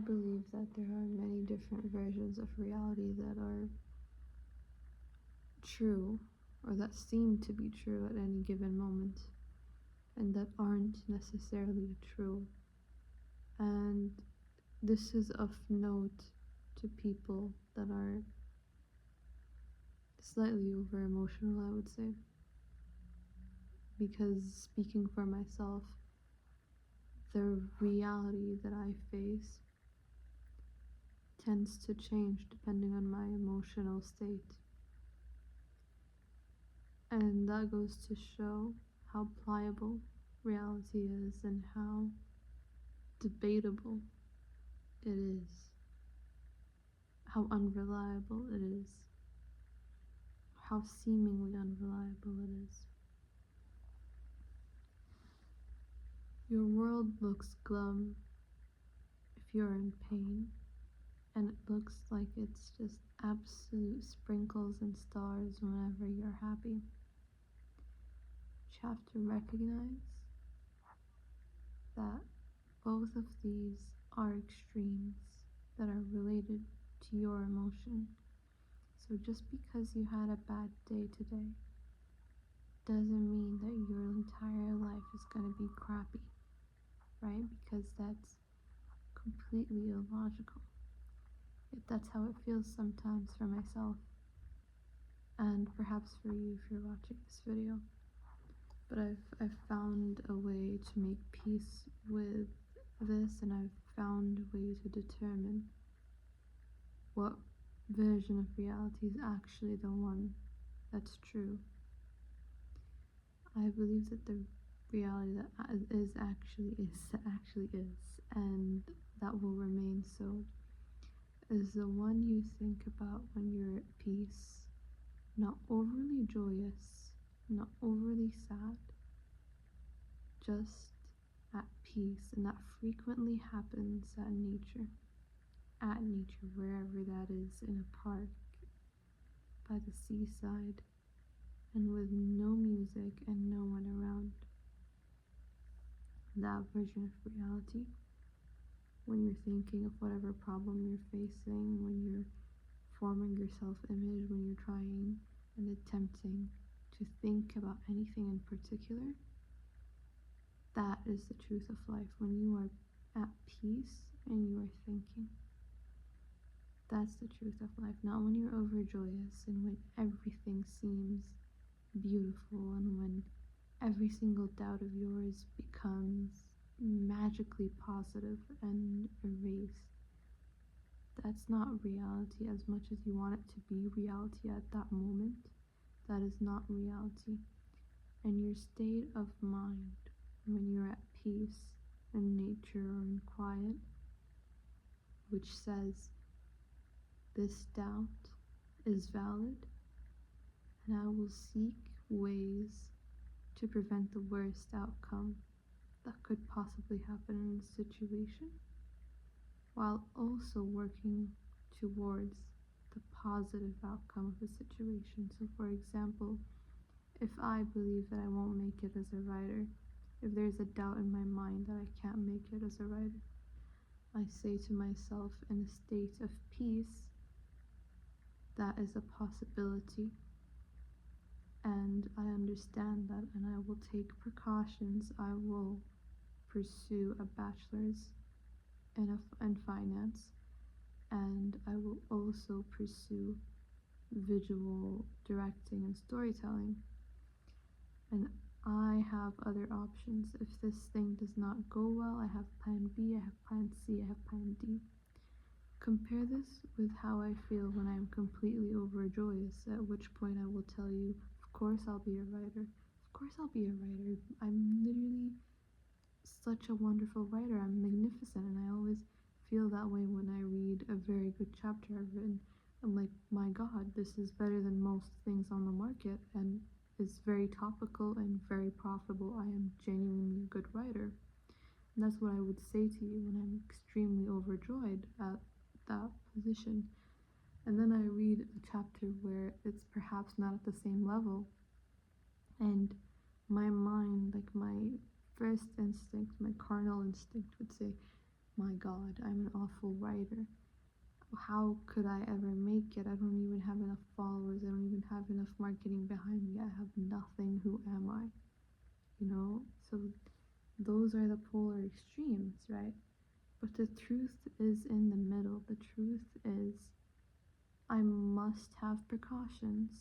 believe that there are many different versions of reality that are true, or that seem to be true at any given moment, and that aren't necessarily true. And this is of note to people that are slightly over emotional, I would say. Because speaking for myself, the reality that I face tends to change depending on my emotional state. And that goes to show how pliable reality is and how debatable it is, how unreliable it is, how seemingly unreliable it is. Your world looks glum if you're in pain, and it looks like it's just absolute sprinkles and stars whenever you're happy. But you have to recognize that both of these are extremes that are related to your emotion. So just because you had a bad day today doesn't mean that your entire life is going to be crappy, right? Because that's completely illogical. That's how it feels sometimes for myself, and perhaps for you if you're watching this video. But I've found a way to make peace with this, and I've found a way to determine what version of reality is actually the one that's true. I believe that the reality that is actually is, and that will remain so, is the one you think about when you're at peace, not overly joyous, not overly sad, just at peace. And that frequently happens at nature, wherever that is, in a park, by the seaside, and with no music and no one around. That version of reality, when you're thinking of whatever problem you're facing, when you're forming your self-image, when you're trying and attempting to think about anything in particular, that is the truth of life. When you are at peace and you are thinking, that's the truth of life. Not when you're overjoyous and when everything seems beautiful and when every single doubt of yours becomes magically positive and erased. That's not reality. As much as you want it to be reality at that moment, that is not reality. And your state of mind when you're at peace in nature or in quiet, which says, this doubt is valid, and I will seek ways to prevent the worst outcome that could possibly happen in a situation, while also working towards the positive outcome of the situation. So for example, if I believe that I won't make it as a writer, if there's a doubt in my mind that I can't make it as a writer, I say to myself, in a state of peace, that is a possibility, and I understand that, and I will take precautions. I will pursue a bachelor's in finance, and I will also pursue visual directing and storytelling. And I have other options. If this thing does not go well, I have plan B, I have plan C, I have plan D. Compare this with how I feel when I'm completely overjoyous, at which point I will tell you, of course I'll be a writer. Of course I'll be a writer. I'm literally such a wonderful writer. I'm magnificent, and I always feel that way when I read a very good chapter I've written. I'm like, my God, this is better than most things on the market, and is very topical and very profitable. I am genuinely a good writer. And that's what I would say to you when I'm extremely overjoyed at that position. And then I read a chapter where it's perhaps not at the same level, and my mind, like my first instinct, my carnal instinct would say, my god, I'm an awful writer. How could I ever make it? I don't even have enough followers. I don't even have enough marketing behind me. I have nothing. Who am I? You know? So those are the polar extremes, right? But the truth is in the middle. The truth is I must have precautions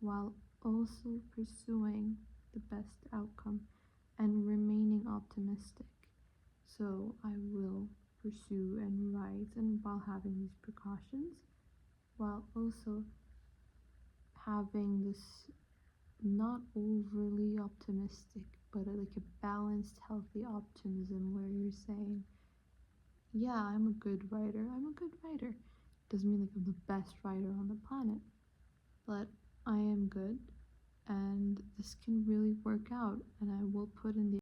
while also pursuing the best outcome and remaining optimistic. So I will pursue and write, and while having these precautions, while also having this not overly optimistic, but like a balanced, healthy optimism where you're saying, yeah, I'm a good writer. I'm a good writer. Doesn't mean like I'm the best writer on the planet, but I am good, and this can really work out, and I will put in the